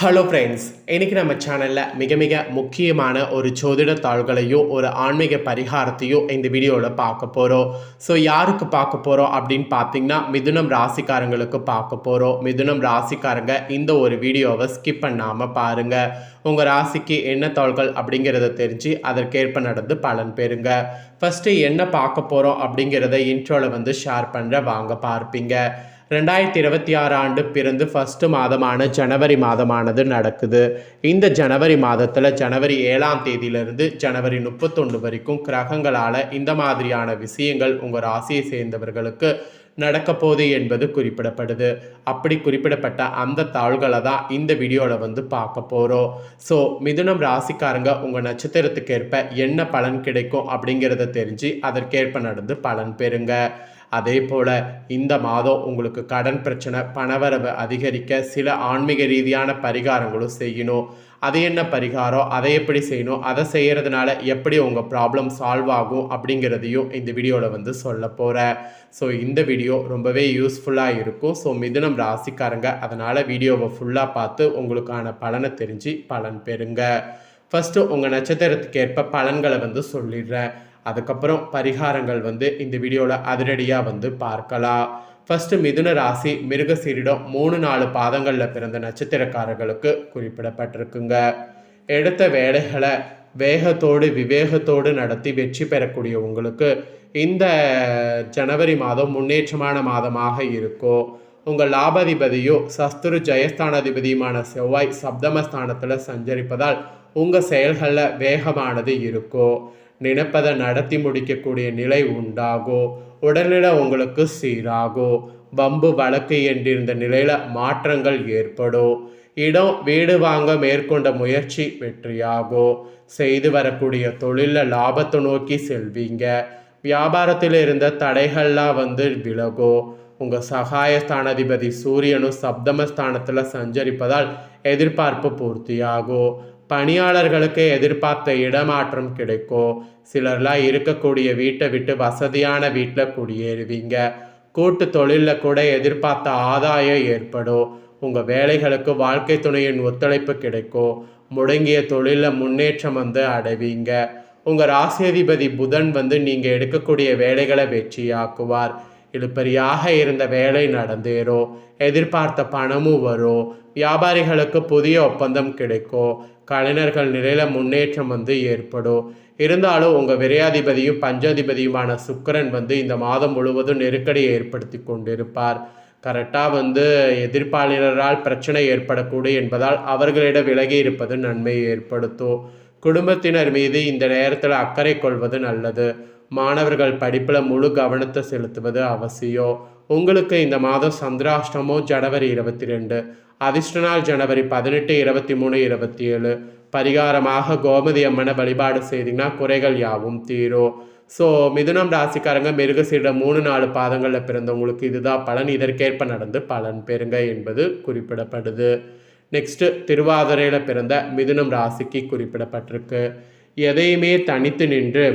Hello friends, இன்றைக்கி நம்ம சேனலில் மிக மிக முக்கியமான ஒரு ஜோதிட தாள்களையும் ஒரு ஆன்மீக பரிகாரத்தையும் இந்த வீடியோவில் பார்க்க போகிறோம். ஸோ யாருக்கு பார்க்க போகிறோம் அப்படின்னு பார்த்தீங்கன்னா, மிதுனம் ராசிக்காரங்களுக்கு பார்க்க போகிறோம். மிதுனம் ராசிக்காரங்க இந்த ஒரு வீடியோவை ஸ்கிப் பண்ணாமல் பாருங்கள். உங்கள் ராசிக்கு என்ன தாள்கள் அப்படிங்கிறத தெரிஞ்சு அதற்கேற்ப நடந்து பலன் பெறுங்க. ஃபஸ்ட்டு என்ன பார்க்க போகிறோம் அப்படிங்கிறத இன்ட்ரோவில் ஷேர் பண்ணுற வாங்க பார்ப்பீங்க. 2026 ஆண்டு பிறந்து ஃபஸ்ட்டு மாதமான ஜனவரி மாதமானது நடக்குது. இந்த ஜனவரி மாதத்தில் ஜனவரி 7ஆம் தேதியிலிருந்து ஜனவரி 31 வரைக்கும் கிரகங்களால் இந்த மாதிரியான விஷயங்கள் உங்கள் ராசியை சேர்ந்தவர்களுக்கு நடக்க போகுது என்பது குறிப்பிடப்படுது. அப்படி குறிப்பிடப்பட்ட அந்த தாள்களை தான் இந்த வீடியோவில் பார்க்க போகிறோம். ஸோ மிதுனம் ராசிக்காரங்க உங்கள் நட்சத்திரத்துக்கு ஏற்ப என்ன பலன் கிடைக்கும் அப்படிங்கிறத தெரிஞ்சு அதற்கேற்ப நடந்து பலன் பெறுங்க. அதே போல் இந்த மாதம் உங்களுக்கு கடன் பிரச்சனை, பணவரவு அதிகரிக்க சில ஆன்மீக ரீதியான பரிகாரங்களும் செய்யணும். அது என்ன பரிகாரம், அதை எப்படி செய்யணும், அதை செய்கிறதுனால எப்படி உங்கள் ப்ராப்ளம் சால்வ் ஆகும் அப்படிங்கிறதையும் இந்த வீடியோவில் சொல்ல போகிறேன். ஸோ இந்த வீடியோ ரொம்பவே யூஸ்ஃபுல்லாக இருக்கும். ஸோ மிதுனம் ராசிக்காரங்க அதனால் வீடியோவை ஃபுல்லாக பார்த்து உங்களுக்கான பலனை தெரிஞ்சு பலன் பெறுங்க. ஃபஸ்ட்டு உங்கள் நட்சத்திரத்துக்கு ஏற்ப பலன்களை சொல்லிடுறேன். அதுக்கப்புறம் பரிகாரங்கள் இந்த வீடியோவில் அதிரடியாக பார்க்கலாம். ஃபஸ்ட்டு மிதுன ராசி மிருகசீரிடம் 3-4 பாதங்களில் பிறந்த நட்சத்திரக்காரர்களுக்கு குறிப்பிடப்பட்டிருக்குங்க. எடுத்த வேலைகளை வேகத்தோடு விவேகத்தோடு நடத்தி வெற்றி பெறக்கூடிய உங்களுக்கு இந்த ஜனவரி மாதம் முன்னேற்றமான மாதமாக இருக்கும். உங்கள் லாபாதிபதியோ சஸ்துரு ஜெயஸ்தானாதிபதியுமான செவ்வாய் சப்தமஸ்தானத்தில் சஞ்சரிப்பதால் உங்கள் செயல்களில் வேகமானது இருக்கும். நினைப்பதை நடத்தி முடிக்கக்கூடிய நிலை உண்டாகும். உடல்நிலை உங்களுக்கு சீராகும். வம்பு வழக்கு என்றிருந்த நிலையில் மாற்றங்கள் ஏற்படும். இடம் வீடு வாங்க மேற்கொண்ட முயற்சி வெற்றியாகும். செய்து வரக்கூடிய தொழிலில் லாபத்தை நோக்கி செல்வீங்க. வியாபாரத்தில் இருந்த தடைகள்லாம் விலகும். உங்கள் சகாயஸ்தானாதிபதி சூரியனும் சப்தமஸ்தானத்தில் சஞ்சரிப்பதால் எதிர்பார்ப்பு பூர்த்தியாகும். பணியாளர்களுக்கு எதிர்பார்த்த இடமாற்றம் கிடைக்கும். சிலர்லாம் இருக்கக்கூடிய வீட்டை விட்டு வசதியான வீட்டில் குடியேறுவீங்க. கூட்டு தொழிலில் கூட எதிர்பார்த்த ஆதாயம் ஏற்படும். உங்கள் வேலைகளுக்கு வாழ்க்கை துணையின் ஒத்துழைப்பு கிடைக்கும். முடங்கிய தொழிலில் முன்னேற்றம் அடைவீங்க. உங்கள் ராசியதிபதி புதன் நீங்கள் எடுக்கக்கூடிய வேலைகளை வெற்றியாக்குவார். இழுப்பறியாக இருந்த வேலை நடந்தேறும். எதிர்பார்த்த பணமும் வரும். வியாபாரிகளுக்கு புதிய ஒப்பந்தம் கிடைக்கும். கலைஞர்கள் நிலையில் முன்னேற்றம் ஏற்படும். இருந்தாலும் உங்கள் விரையாதிபதியும் பஞ்சாதிபதியுமான சுக்கிரன் இந்த மாதம் முழுவதும் நெருக்கடியை ஏற்படுத்தி கொண்டிருப்பார். கரெக்டாக எதிர்ப்பாளரால் பிரச்சனை ஏற்படக்கூடும் என்பதால் அவர்களிடம் விலகி இருப்பது நன்மையை ஏற்படுத்தும். குடும்பத்தினர் மீது இந்த நேரத்தில் அக்கறை கொள்வது நல்லது. மாணவர்கள் படிப்பில் முழு கவனத்தை செலுத்துவது அவசியம். உங்களுக்கு இந்த மாதம் சந்திராஷ்டமம் ஜனவரி 22, அதிர்ஷ்ட நாள் ஜனவரி 18, 23, 27. பரிகாரமாக கோமதி அம்மனை வழிபாடு செய்தீங்கன்னா குறைகள் யாவும் தீரும். ஸோ மிதுனம் ராசிக்காரங்க மிருகசீரிடம் 3-4 பாதங்களில் பிறந்தவங்களுக்கு இதுதான் பலன். இதற்கேற்ப நடந்து பலன் பெறுங்க என்பது குறிப்பிடப்படுது. நெக்ஸ்ட்டு திருவாதிரையில் பிறந்த மிதுனம் ராசிக்கு குறிப்பிடப்பட்டிருக்கு. எதையுமே தனித்து நின்று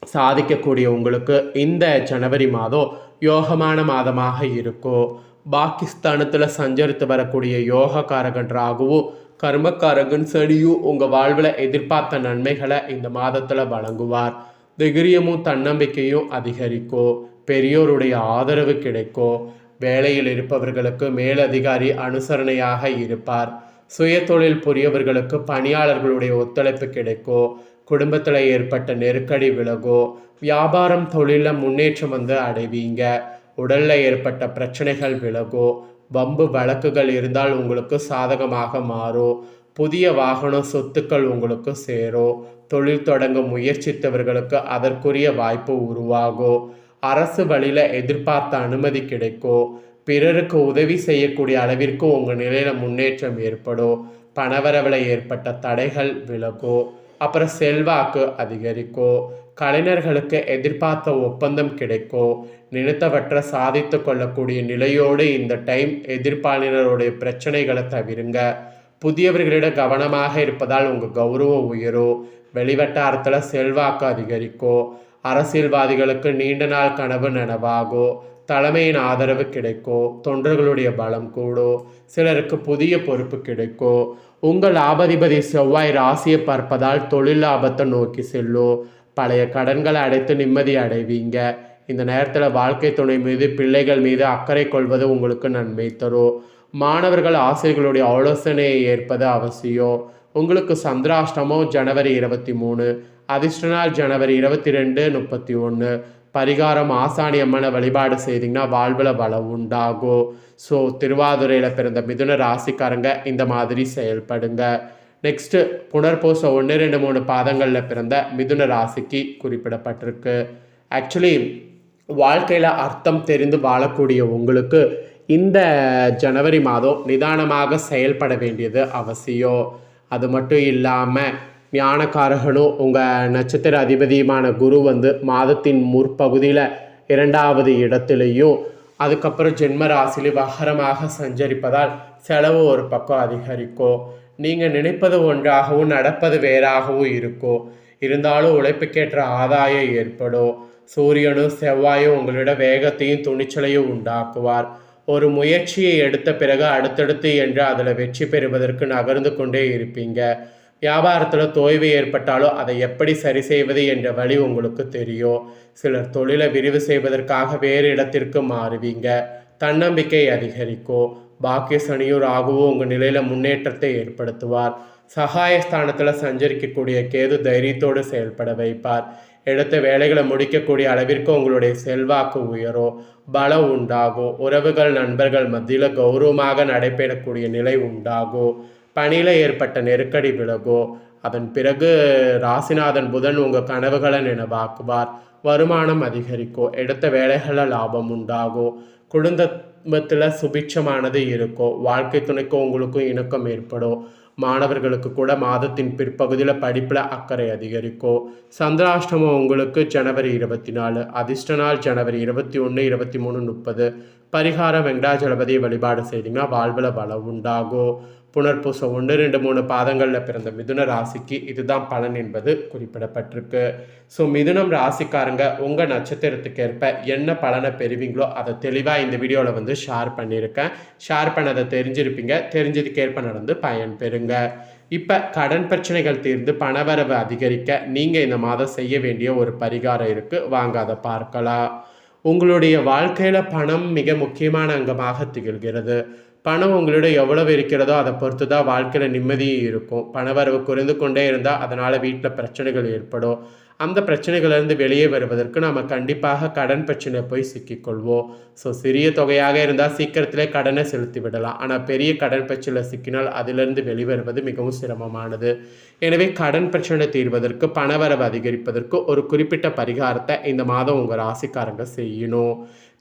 சாதிக்கக்கூடிய உங்களுக்கு இந்த ஜனவரி மாதம் யோகமான மாதமாக இருக்கும். பாகிஸ்தானத்தில் சஞ்சரித்து வரக்கூடிய யோகக்காரகன் ராகுவும் கர்மக்காரகன் சனியும் உங்கள் வாழ்வில் எதிர்பார்த்த நன்மைகளை இந்த மாதத்தில் வழங்குவார். தைரியமும் தன்னம்பிக்கையும் அதிகரிக்கும். பெரியோருடைய ஆதரவு கிடைக்கும். வேலையில் இருப்பவர்களுக்கு மேலதிகாரி அனுசரணையாக இருப்பார். சுய தொழில் புரியவர்களுக்கு பணியாளர்களுடைய ஒத்துழைப்பு கிடைக்கும். குடும்பத்தில் ஏற்பட்ட நெருக்கடி விலகும். வியாபாரம் தொழிலில் முன்னேற்றம் அடைவீங்க. உடலில் ஏற்பட்ட பிரச்சனைகள் விலகும். வம்பு வழக்குகள் இருந்தால் உங்களுக்கு சாதகமாக மாறும். புதிய வாகனம் சொத்துக்கள் உங்களுக்கு சேரும். தொழில் தொடங்க முயற்சித்தவர்களுக்கு அதற்குரிய வாய்ப்பு உருவாகும். அரசு வழியில் எதிர்பார்த்த அனுமதி கிடைக்கும். பிறருக்கு உதவி செய்யக்கூடிய அளவிற்கு உங்கள் நிலையில் முன்னேற்றம் ஏற்படும். பணவரவில் ஏற்பட்ட தடைகள் விலகும். அப்புறம் செல்வாக்கு அதிகரிக்கும். கலைஞர்களுக்கு எதிர்பார்த்த ஒப்பந்தம் கிடைக்கும். நினைத்தவற்றை சாதித்து கொள்ளக்கூடிய நிலையோடு இந்த டைம் எதிர்ப்பாளருடைய பிரச்சனைகளை தவிருங்க. புதியவர்களிடம் கவனமாக இருப்பதால் உங்கள் கௌரவம் உயரும். வெளிவட்டாரத்தில் செல்வாக்கு அதிகரிக்கும். அரசியல்வாதிகளுக்கு நீண்ட நாள் கனவு நனவாகும். தலைமையின் ஆதரவு கிடைக்கும், தொண்டர்களுடைய பலம் கூடும், சிலருக்கு புதிய பொறுப்பு கிடைக்கும். உங்கள் லாபாதிபதி செவ்வாய் ராசியை பார்ப்பதால் தொழில் லாபத்தை நோக்கி செல்லும். பழைய கடன்களை அடைத்து நிம்மதி அடைவீங்க. இந்த நேரத்தில் வாழ்க்கை துணை மீது பிள்ளைகள் மீது அக்கறை கொள்வது உங்களுக்கு நன்மை தரும். மாணவர்கள் ஆசிரியர்களுடைய ஆலோசனையை ஏற்பது அவசியம். உங்களுக்கு சந்திராஷ்டமம் ஜனவரி 23, அதிர்ஷ்ட நாள் ஜனவரி 22, 31. பரிகாரம் ஆசானி அம்மனை வழிபாடு செய்திங்கன்னா வாழ்வில் வளம் உண்டாகும். ஸோ திருவாதுரையில் பிறந்த மிதுன ராசிக்காரங்க இந்த மாதிரி செயல்படுங்க. நெக்ஸ்ட்டு புனர்பூச 1, 2, 3 பாதங்களில் பிறந்த மிதுன ராசிக்கு குறிப்பிடப்பட்டிருக்கு. ஆக்சுவலி வாழ்க்கையில் அர்த்தம் தெரிந்து வாழக்கூடிய உங்களுக்கு இந்த ஜனவரி மாதம் நிதானமாக செயல்பட வேண்டியது அவசியம். அது மட்டும் இல்லாமல் ஞானக்காரகனும் உங்கள் நட்சத்திர அதிபதியுமான குரு மாதத்தின் முற்பகுதியில் 2வது இடத்துலையும் அதுக்கப்புறம் ஜென்ம ராசியில் வகரமாக சஞ்சரிப்பதால் செலவு ஒரு பக்கம் அதிகரிக்கும். நீங்கள் நினைப்பது ஒன்றாகவும் நடப்பது வேறாகவும் இருக்கும். இருந்தாலும் உழைப்புக்கேற்ற ஆதாயம் ஏற்படும். சூரியனும் செவ்வாயும் உங்களிட வேகத்தையும் துணிச்சலையும் உண்டாக்குவார். ஒரு முயற்சியை எடுத்த பிறகு அடுத்தடுத்து என்று அதில் வெற்றி பெறுவதற்கு நகர்ந்து கொண்டே இருப்பீங்க. வியாபாரத்தில் தொய்வு ஏற்பட்டாலும் அதை எப்படி சரி செய்வது என்ற வழி உங்களுக்கு தெரியும். சிலர் தொழிலை விரிவு செய்வதற்காக வேறு இடத்திற்கு மாறுவீங்க. தன்னம்பிக்கை அதிகரிக்கும். பாக்கிய சனியும் ராகுவும் உங்கள் நிலையில் முன்னேற்றத்தை ஏற்படுத்துவார். சகாயஸ்தானத்தில் சஞ்சரிக்கக்கூடிய கேது தைரியத்தோடு செயல்பட வைப்பார். எடுத்த வேலைகளை முடிக்கக்கூடிய அளவிற்கு உங்களுடைய செல்வாக்கு உயரும். பலம் உண்டாகும். உறவுகள் நண்பர்கள் மத்தியில் கௌரவமாக நடைபெறக்கூடிய நிலை உண்டாகும். பணியில் ஏற்பட்ட நெருக்கடி விலகும். அதன் பிறகு ராசிநாதன் புதன் உங்கள் கனவுகளை நினைவாக்குவார். வருமானம் அதிகரிக்கும். எடுத்த வேலைகளில் லாபம் உண்டாகும். குடும்பத்தில் சுபிட்சமானது இருக்கும். வாழ்க்கை துணைக்கும் உங்களுக்கும் இணக்கம் ஏற்படும். மாணவர்களுக்கு கூட மாதத்தின் பிற்பகுதியில் படிப்பில் அக்கறை அதிகரிக்கும். சந்திராஷ்டமம் உங்களுக்கு ஜனவரி 24, அதிர்ஷ்ட நாள் ஜனவரி 21, 23, 30. பரிகாரம் வெங்கடாஜலபதியை வழிபாடு செய்திங்கன்னா வாழ்வில் வளம் உண்டாகும். புனர்பூசம் 1, 2, 3 பாதங்களில் பிறந்த மிதுன ராசிக்கு இதுதான் பலன் என்பது குறிப்பிடப்பட்டிருக்கு. ஸோ மிதுனம் ராசிக்காரங்க உங்கள் நட்சத்திரத்துக்கு ஏற்ப என்ன பலனை பெறுவீங்களோ அதை தெளிவாக இந்த வீடியோவில் ஷேர் பண்ணியிருக்கேன். ஷேர் பண்ணதை தெரிஞ்சிருப்பீங்க. தெரிஞ்சதுக்கேற்ப நடந்து பயன் பெறுங்க. இப்போ கடன் பிரச்சனைகள் தீர்ந்து பணவரவு அதிகரிக்க நீங்கள் இந்த மாதம் செய்ய வேண்டிய ஒரு பரிகாரம் இருக்குது. வாங்க அதை பார்க்கலாம். உங்களுடைய வாழ்க்கையில் பணம் மிக முக்கியமான அங்கமாக திகழ்கிறது. பணம் உங்களோட எவ்வளவு இருக்கிறதோ அதை பொறுத்து தான் வாழ்க்கையில் நிம்மதியும் இருக்கும். பணவரவு குறைந்து கொண்டே இருந்தால் அதனால் வீட்டில் பிரச்சனைகள் ஏற்படும். அந்த பிரச்சனைகளிலிருந்து வெளியே வருவதற்கு நம்ம கண்டிப்பாக கடன் பிரச்சனை போய் சிக்கிக்கொள்வோம். ஸோ சிறிய தொகையாக இருந்தால் சீக்கிரத்திலே கடனை செலுத்தி விடலாம். ஆனால் பெரிய கடன் பிரச்சனை சிக்கினால் அதிலிருந்து வெளிவருவது மிகவும் சிரமமானது. எனவே கடன் பிரச்சனை தீர்வதற்கு பணவரவு அதிகரிப்பதற்கு ஒரு குறிப்பிட்ட பரிகாரத்தை இந்த மாதம் உங்கள் ராசிக்காரங்க செய்யணும்.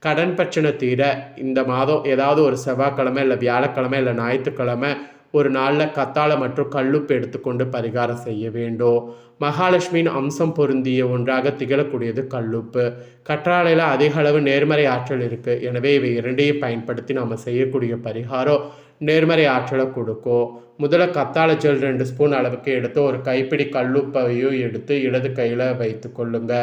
கடன் பிரச்சனை தீர இந்த மாதம் ஏதாவது ஒரு செவ்வாய்க்கிழமை இல்லை வியாழக்கிழமை இல்லை ஞாயிற்றுக்கிழமை ஒரு நாளில் கத்தாழை மற்றும் கல்லுப்பு எடுத்துக்கொண்டு பரிகாரம் செய்ய வேண்டும். மகாலட்சுமியின் அம்சம் பொருந்திய ஒன்றாக திகழக்கூடியது கல்லுப்பு. கற்றாழையில் அதிக அளவு நேர்மறை ஆற்றல் இருக்குது. எனவே இவை இரண்டையும் பயன்படுத்தி நம்ம செய்யக்கூடிய பரிகாரம் நேர்மறை ஆற்றலை கொடுக்கும். முதல்ல கத்தாழை ஜெல் 2 ஸ்பூன் அளவுக்கு எடுத்து ஒரு கைப்பிடி கல்லுப்பையும் எடுத்து இடது கையில் வைத்து கொள்ளுங்க.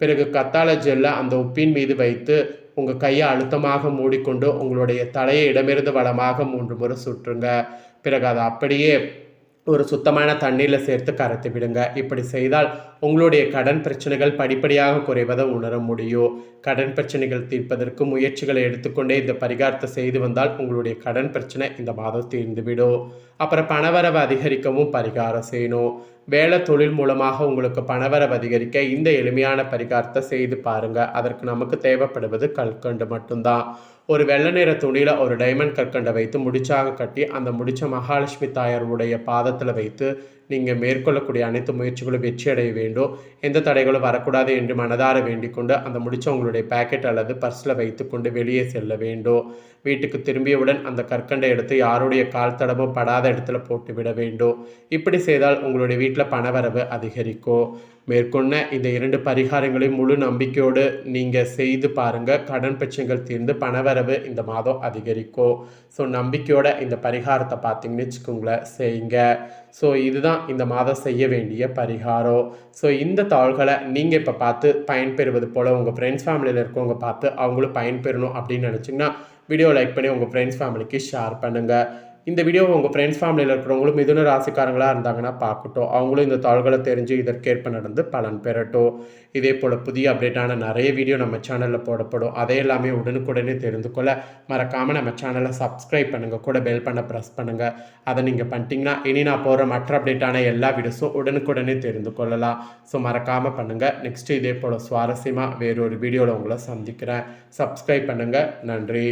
பிறகு கத்தாழை ஜெல்லை அந்த உப்பின் மீது வைத்து உங்கள் கையை அழுத்தமாக மூடிக்கொண்டு உங்களுடைய தலையை இடமிருந்து வலமாக 3 முறை சுற்றுங்க. பிறகு அதை அப்படியே ஒரு சுத்தமான தண்ணீரில் சேர்த்து கரைத்து விடுங்க. இப்படி செய்தால் உங்களுடைய கடன் பிரச்சனைகள் படிப்படியாக குறைவதை உணர முடியும். கடன் பிரச்சனைகள் தீர்ப்பதற்கு முயற்சிகளை எடுத்துக்கொண்டே இந்த பரிகாரத்தை செய்து வந்தால் உங்களுடைய கடன் பிரச்சனை இந்த மாதம் தீர்ந்துவிடும். அப்புறம் பணவரவு அதிகரிக்கவும் பரிகாரம் செய்யணும். வேலை தொழில் மூலமாக உங்களுக்கு பணவரவு அதிகரிக்க இந்த எளிமையான பரிகாரத்தை செய்து பாருங்கள். அதற்கு நமக்கு தேவைப்படுவது கற்கண்டு மட்டும்தான். ஒரு வெள்ளை நிற துணியில் ஒரு டைமண்ட் கற்கண்டை வைத்து முடிச்சாக கட்டி அந்த முடிச்ச மகாலட்சுமி தாயாருடைய பாதத்தில் வைத்து நீங்கள் மேற்கொள்ளக்கூடிய அனைத்து முயற்சிகளும் வெற்றி அடைய வேண்டும். எந்த தடைகளும் வரக்கூடாது என்று மனதார வேண்டிக் கொண்டு அந்த முடிச்ச உங்களுடைய பேக்கெட் அல்லது பர்ஸில் வைத்து கொண்டு வெளியே செல்ல வேண்டும். வீட்டுக்கு திரும்பியவுடன் அந்த கற்கண்டை எடுத்து யாருடைய கால் தடமும் படாத இடத்துல போட்டு விட வேண்டும். இப்படி செய்தால் உங்களுடைய வீட்டில் பணவரவு அதிகரிக்கும். மேற்கொண்ட இந்த 2 பரிகாரங்களையும் முழு நம்பிக்கையோடு நீங்கள் செய்து பாருங்கள். கடன் பிரச்சனைகள் தீர்ந்து பணவரவு பணவரவு இந்த மாதம் அதிகரிக்கும். ஸோ நம்பிக்கையோட இந்த பரிகாரத்தை பார்த்தீங்கன்னு வச்சுக்கோங்களேன் செய்யுங்க. ஸோ இதுதான் இந்த மாதம் செய்ய வேண்டிய பரிகாரம். ஸோ இந்த தாள்களை நீங்கள் இப்போ பார்த்து பயன்பெறுவது போல் உங்கள் ஃப்ரெண்ட்ஸ் ஃபேமிலியில் இருக்கவங்க பார்த்து அவங்களும் பயன்பெறணும் அப்படின்னு நினச்சிங்கன்னா வீடியோ லைக் பண்ணி உங்கள் ஃப்ரெண்ட்ஸ் ஃபேமிலிக்கு ஷேர் பண்ணுங்கள். இந்த வீடியோவை உங்கள் ஃப்ரெண்ட்ஸ் ஃபேமிலியில் இருக்கிறவங்களும் மிதுன ராசிக்காரங்களாக இருந்தாங்கன்னா பார்க்கட்டும். அவங்களும் இந்த தாள்களை தெரிஞ்சு இதற்கேற்ப நடந்து பலன் பெறட்டும். இதே போல் புதிய அப்டேட்டான நிறைய வீடியோ நம்ம சேனலில் போடப்படும். அதை எல்லாமே உடனுக்குடனே தெரிந்து கொள்ள மறக்காமல் நம்ம சேனலை சப்ஸ்கிரைப் பண்ணுங்கள். கூட பெல் பண்ண ப்ரெஸ் பண்ணுங்கள். அதை நீங்கள் பண்ணிட்டீங்கன்னா இனி நான் போகிற மற்ற அப்டேட்டான எல்லா வீடியோஸும் உடனுக்குடனே தெரிந்து கொள்ளலாம். ஸோ மறக்காமல் பண்ணுங்கள். நெக்ஸ்ட்டு இதே போல் சுவாரஸ்யமாக வேறொரு வீடியோவில் உங்களை சந்திக்கிறேன். சப்ஸ்கிரைப் பண்ணுங்கள். நன்றி.